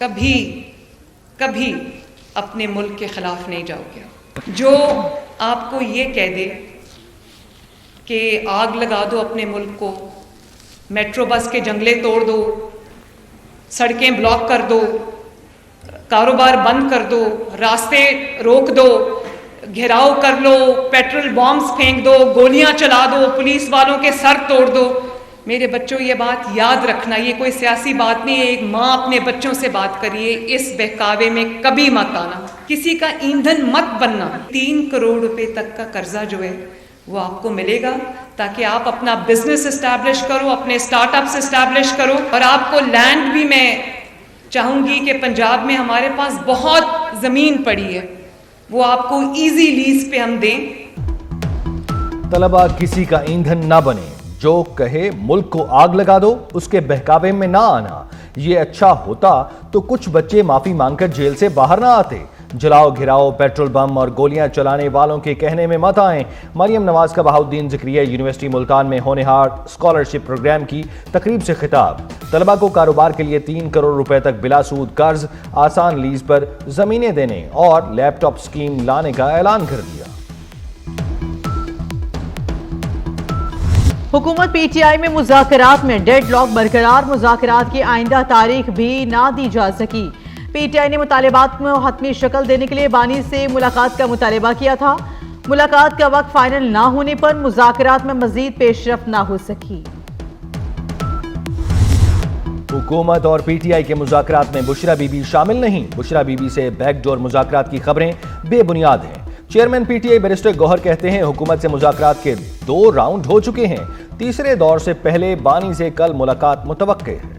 कभी कभी अपने मुल्क के खिलाफ नहीं जाओगे। जो आपको ये कह दे कि आग लगा दो अपने मुल्क को, मेट्रो बस के जंगले तोड़ दो, सड़कें ब्लॉक कर दो, कारोबार बंद कर दो, रास्ते रोक दो, घेराव कर लो, पेट्रोल बॉम्ब्स फेंक दो, गोलियां चला दो, पुलिस वालों के सर तोड़ दो, मेरे बच्चों ये बात याद रखना, ये कोई सियासी बात नहीं है। एक माँ अपने बच्चों से बात करिए, इस बहकावे में कभी मत आना, किसी का ईंधन मत बनना। 3 करोड़ रुपए तक का कर्जा जो है वो आपको मिलेगा ताकि आप अपना बिजनेस एस्टैब्लिश करो, अपने स्टार्टअप्स एस्टैब्लिश करो। और आपको लैंड भी मैं चाहूंगी कि पंजाब में हमारे पास बहुत जमीन पड़ी है, वो आपको इजी लीज पे हम दें। तलबा किसी का ईंधन ना बने, जो कहे मुल्क को आग लगा दो उसके बहकावे में ना आना। ये अच्छा होता तो कुछ बच्चे माफी मांगकर जेल से बाहर ना आते। जलाओ घिराओ, पेट्रोल बम और गोलियां चलाने वालों के कहने में मत आएं। मरियम नवाज का बहाउद्दीन ज़िक्रिया यूनिवर्सिटी मुल्तान में होने हार स्कॉलरशिप प्रोग्राम की तकरीब से खिताब। तलबा को कारोबार के लिए 3 करोड़ रुपए तक बिला सूद कर्ज, आसान लीज पर जमीनें देने और लैपटॉप स्कीम लाने का ऐलान कर दिया। हुकूमत पीटीआई में मुज़ाकरात में डेडलॉक बरकरार, मुज़ाकरात की आइंदा तारीख भी ना दी जा सकी। पीटीआई ने मुतालिबात में हतमी शक्ल देने के लिए बानी से मुलाकात का मुतालिबा किया था। मुलाकात का वक्त फाइनल ना होने पर मुज़ाकरात में मजीद पेशरफ्त ना हो सकी। हुकूमत और पीटीआई के मुज़ाकरात में बुशरा बीबी शामिल नहीं। बुशरा बीबी से बैकडोर मुज़ाकरात की खबरें बेबुनियाद हैं। चेयरमैन पीटीआई बैरिस्टर गौहर कहते हैं हुकूमत से मुज़ाकरात के 2 राउंड हो चुके हैं। तीसरे दौर से पहले बानी से कल मुलाकात मुतवक्के है।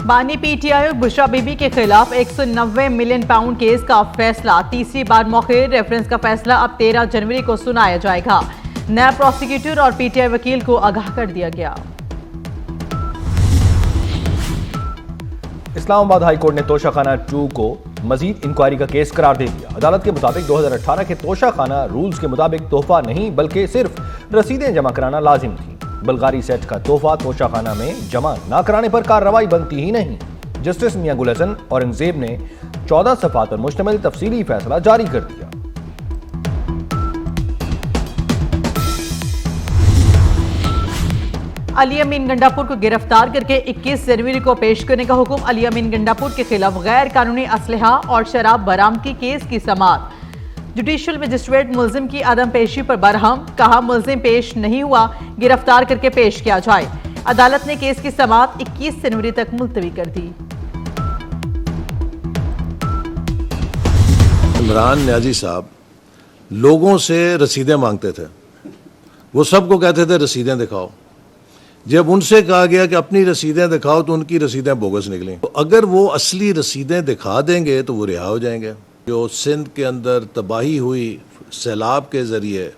बानी पीटीआई और बुशरा बीबी के खिलाफ 190 मिलियन पाउंड केस का फैसला तीसरी बार मौखिर। रेफरेंस का फैसला अब 13 जनवरी को सुनाया जाएगा। नया प्रोसिक्यूटर और पीटीआई वकील को आगाह कर दिया गया। इस्लामाबाद हाई कोर्ट ने तोशाखाना 2 को मजीद इंक्वायरी का केस करार दे दिया। अदालत के मुताबिक 2018 के तोशाखाना रूल्स के मुताबिक तोहफा नहीं बल्कि सिर्फ रसीदें जमा कराना लाजिम थी। बल्गारी सेट का तोहफा तोशाखाना में जमा ना कराने पर कार्रवाई बनती ही नहीं। जस्टिस मियां गुल हसन औरंगजेब ने 14 सफ़ात पर मुश्तमिल तफसीली फैसला जारी कर दिया। अली अमीन गंडापुर को गिरफ्तार करके 21 जनवरी को पेश करने का हुक्म। अली अमीन गंडापुर के खिलाफ गैर कानूनी असलहा और शराब बरामदगी केस की समाअत। जुडिशियल मजिस्ट्रेट मुल्जिम की अदम पेशी पर बरहम, कहा मुल्जिम पेश नहीं हुआ, गिरफ्तार करके पेश किया जाए। अदालत ने केस की समाअत 21 जनवरी तक मुलतवी कर दी। इमरान न्याजी साहब लोगों से रसीदें मांगते थे, वो सबको कहते थे रसीदें दिखाओ। जब उनसे कहा गया कि अपनी रसीदें दिखाओ तो उनकी रसीदें बोगस निकली। तो अगर वो असली रसीदें दिखा देंगे तो वो रिहा हो जाएंगे। जो सिंध के अंदर तबाही हुई सैलाब के ज़रिए,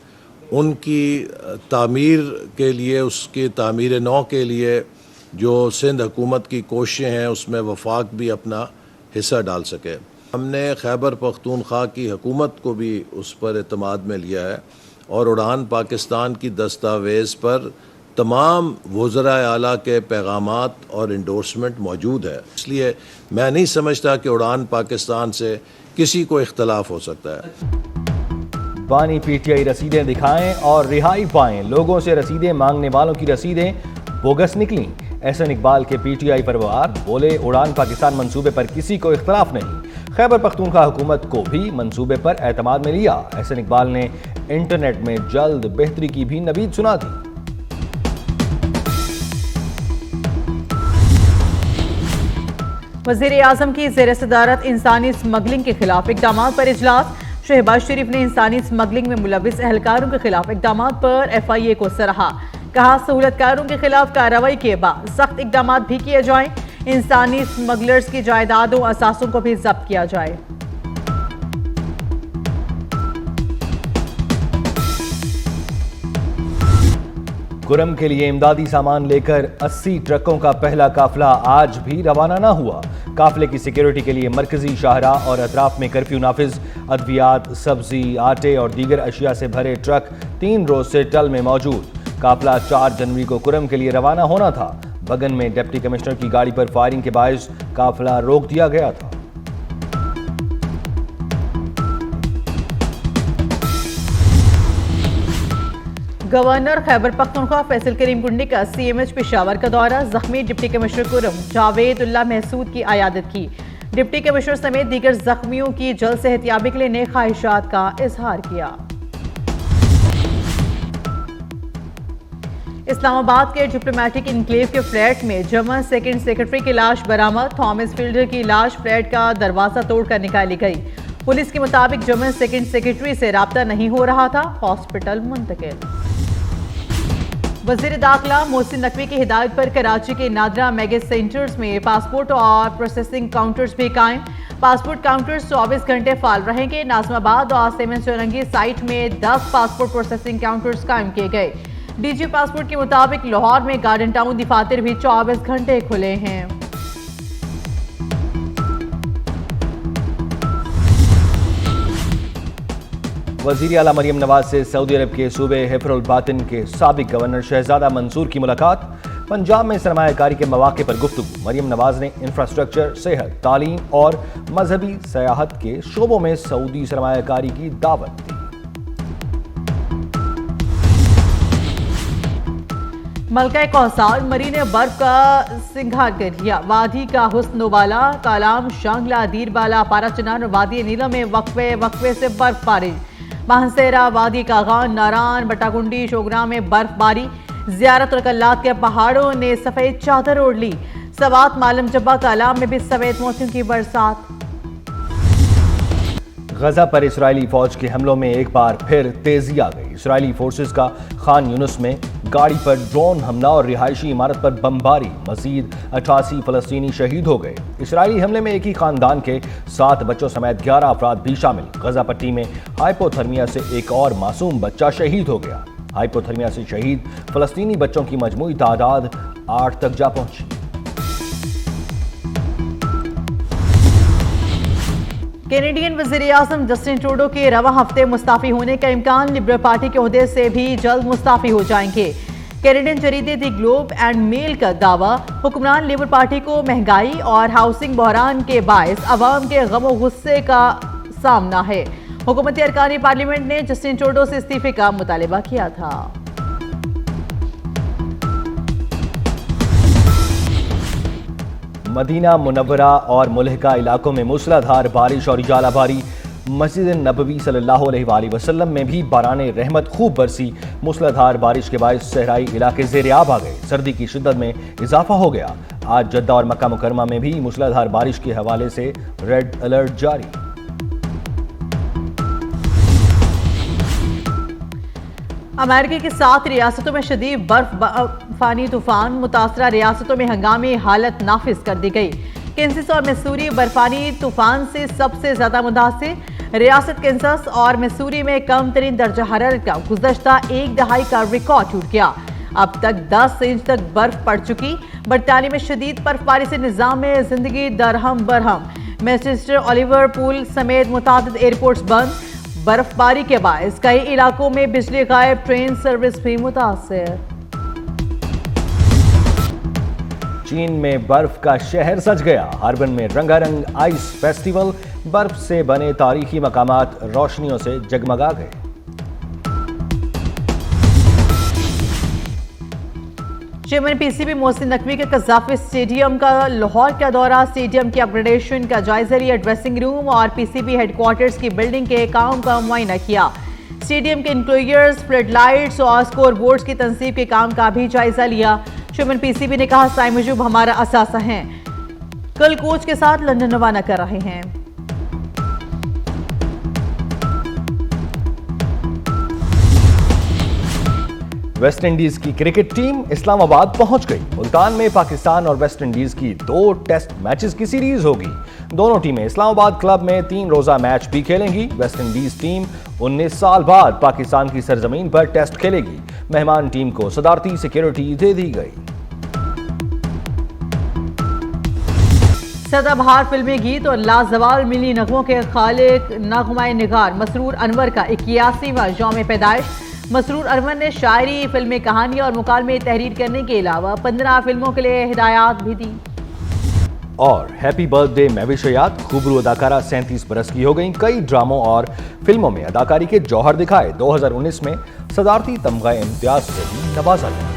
उनकी तामीर के लिए, उसकी तामीर नौ के लिए जो सिंध हुकूमत की कोशिशें हैं उसमें वफाक भी अपना हिस्सा डाल सके। हमने खैबर पख्तूनख्वा की हुकूमत को भी उस पर एतमाद में लिया है और उड़ान पाकिस्तान की दस्तावेज़ पर तमाम वज़रा आला के पैगामात और इंडोर्समेंट मौजूद है। इसलिए मैं नहीं समझता कि उड़ान पाकिस्तान से किसी को इख्तलाफ हो सकता है। बानी पीटीआई रसीदें दिखाएं और रिहाई पाएं। लोगों से रसीदें मांगने वालों की रसीदें बोगस निकली। एहसन इकबाल के पीटीआई परवार बोले उड़ान पाकिस्तान मंसूबे पर किसी को इख्तलाफ नहीं। खैबर पख्तूनख्वा हुकूमत को भी मंसूबे पर एतमाद में लिया। एहसन इकबाल ने इंटरनेट में जल्द बेहतरी की भी नवीद सुना दी। वज़ीर आज़म की ज़ेर सदारत इंसानी स्मगलिंग के खिलाफ इक़दामात पर इजलास। शहबाज शरीफ ने इंसानी स्मगलिंग में मुलविस एहलकारों के खिलाफ इक़दामात पर FIA को सराहा। कहा सहूलतकारों के खिलाफ कार्रवाई के बाद सख्त इक़दामात भी किए जाएं। इंसानी स्मगलर्स की जायदादों असासों को भी जब्त किया जाए। कुरम के लिए इमदादी सामान लेकर 80 ट्रकों का पहला काफिला आज भी रवाना न हुआ। काफिले की सिक्योरिटी के लिए मरकजी शाहराह और अतराफ में कर्फ्यू नाफिज। अद्वियात, सब्जी, आटे और दीगर अशिया से भरे ट्रक 3 रोज से टल में मौजूद। काफिला 4 जनवरी को कुरम के लिए रवाना होना था। बगन में डिप्टी कमिश्नर की गाड़ी पर फायरिंग के बायस काफिला रोक दिया गया था। गवर्नर खैबर पख्तूनख्वा फैसल करीम कुंडी का CMH पेशावर का दौरा, जख्मी डिप्टी कमिश्नर कुरम जावेद उल्लाह महसूद की आयादत की। डिप्टी कमिश्नर समेत दीगर जख्मियों की जल्द सेहतियाबी के लिए नेक ख्वाहिशात का इजहार किया। इस्लामाबाद के डिप्लोमेटिक इनक्लेव के फ्लैट में जर्मन सेकंड सेक्रेटरी की लाश बरामद, थॉमस फील्डर की लाश फ्लैट का दरवाजा तोड़कर निकाली गई। पुलिस के मुताबिक जर्मन सेकंड सेक्रेटरी से राब्ता नहीं हो रहा था, हॉस्पिटल मुंतकिल। वजीर दाखिला मोहसिन नकवी की हिदायत पर कराची के नादरा मेगा सेंटर्स में पासपोर्ट और प्रोसेसिंग काउंटर्स भी कायम। पासपोर्ट काउंटर्स 24 घंटे फाल रहेंगे। नाजमाबाद और सेवन चौरंगी साइट में 10 पासपोर्ट प्रोसेसिंग काउंटर्स कायम किए गए। डीजी पासपोर्ट के मुताबिक लाहौर में गार्डन टाउन दफातर भी 24 घंटे खुले हैं। वजीर आला मरियम नवाज से सऊदी अरब के सूबे हिफ्रुल बातिन के साबिक गवर्नर शहजादा मंसूर की मुलाकात। पंजाब में सरमायाकारी के मौके पर गुफ्तगू। मरियम नवाज ने इंफ्रास्ट्रक्चर, सेहत, तालीम और मजहबी सयाहत के शोबों में सऊदी सरमायाकारी की दावत दी। मलका कौसार मरी ने बर्फ का सिंगार कर लिया। वादी का हुस्नोबाला, कालाम, शांगला, दीरबाला, पाराचनान और वादी नीलम में वक्फे से बर्फबारी। मानसेरा, वादी कागान, नारान, बटाकुंडी, शोगरा में बर्फबारी। जियारत और कल्लात के पहाड़ों ने सफेद चादर ओढ़ ली। सवात, मालम जब्बा, कालाम में भी सफेद मोतियों की बरसात। गजा पर इसराइली फौज के हमलों में एक बार फिर तेजी आ गई। इसराइली फोर्सेस का खान यूनुस में गाड़ी पर ड्रोन हमला और रिहायशी इमारत पर बमबारी। मजीद 88 फलस्तीनी शहीद हो गए। इसराइली हमले में एक ही खानदान के 7 बच्चों समेत 11 अफराद भी शामिल। गजा पट्टी में हाइपोथर्मिया से एक और मासूम बच्चा शहीद हो गया। हाइपोथर्मिया से शहीद फलस्तीनी बच्चों की मजमूई तादाद 8 तक जा पहुंची। कैनेडियन वज़ीर आज़म जस्टिन ट्रूडो के रवा हफ्ते मुस्ताफी होने का इम्कान। लिबरल पार्टी के ओहदे से भी जल्द मुस्ताफी हो जाएंगे। कैनेडियन जरीदे द ग्लोब एंड मेल का दावा, हुक्मरान लेबर पार्टी को महंगाई और हाउसिंग बहरान के बायस अवाम के गम और गुस्से का सामना है। हुकूमती अरकान पार्लियामेंट ने जस्टिन ट्रूडो से इस्तीफे का मुतालबा किया था। मदीना मुनव्वरा और मुल्हिका इलाकों में मूसलाधार बारिश और इजाला भारी। मस्जिद नबवी सल्लल्लाहु अलैहि वसल्लम में भी बाराने रहमत खूब बरसी। मूसलाधार बारिश के बायस सहराई इलाके ज़ेर-ए-आब आ गए। सर्दी की शिद्दत में इजाफा हो गया। आज जद्दा और मक्का मुकरमा में भी मूसलाधार बारिश के हवाले से रेड अलर्ट जारी। अमेरिका की 7 रियासतों में शदीद बर्फानी तूफान। मुतासरा रियासतों में हंगामी हालत नाफिज कर दी गई। कैंसस और मिसूरी बर्फानी तूफान से सबसे ज्यादा मुतासिर। रियासत कैंसस और मिसूरी में कम तरीन दर्जा हरारत का गुज़श्ता एक दहाई का रिकॉर्ड टूट गया। अब तक 10 इंच तक बर्फ पड़ चुकी। बरतानिया में शदीद बर्फबारी से निज़ाम में जिंदगी दरहम बरहम। मैनचेस्टर, ओलिवर पूल समेत मुतादिद एयरपोर्ट्स बंद। बर्फबारी के बायस कई इलाकों में बिजली गायब, ट्रेन सर्विस भी मुतासिर। चीन में बर्फ का शहर सज गया। हार्बन में रंगारंग आइस फेस्टिवल। बर्फ से बने तारीखी मकामात रोशनियों से जगमगा गए। चेयरमैन PCB मोहसिन नकवी के कज़ाफ़ी स्टेडियम का लाहौर का दौरा। स्टेडियम की अपग्रेडेशन का जायजा लिया। ड्रेसिंग रूम और PCB हेडक्वार्टर्स की बिल्डिंग के काम का मुआयना किया। स्टेडियम के इंक्लोजर्स, फ्लड लाइट्स और स्कोर बोर्ड्स की तनसीब के काम का भी जायजा लिया। चेयरमैन PCB ने कहा, साई मुजूब हमारा असासा है। कल कोच के साथ लंदन रवाना कर रहे हैं। वेस्ट इंडीज की क्रिकेट टीम इस्लामाबाद पहुंच गई। मुल्तान में पाकिस्तान और वेस्ट इंडीज की 2 टेस्ट मैचेस की सीरीज होगी। दोनों टीमें इस्लामाबाद क्लब में 3 रोजा मैच भी खेलेंगी। वेस्ट इंडीज टीम 19 साल बाद पाकिस्तान की सरजमीन पर टेस्ट खेलेगी। मेहमान टीम को सदारती सिक्योरिटी दे दी गई। सदाबहार फिल्मी गीत और लाजवाल मिली नगमों के खालिक नगमाए निगार मसरूर अनवर का 81वां यौम पैदाइश। मसरूर अरमान ने शायरी, फिल्मी कहानी और मुकालमे तहरीर करने के अलावा 15 फिल्मों के लिए हिदायत भी दी। और हैप्पी बर्थडे महविश हयात, खूबरू अदाकारा 37 बरस की हो गई। कई ड्रामों और फिल्मों में अदाकारी के जौहर दिखाए। 2019 में सदारती तमगा इम्तियाज से भी नवाजा गया।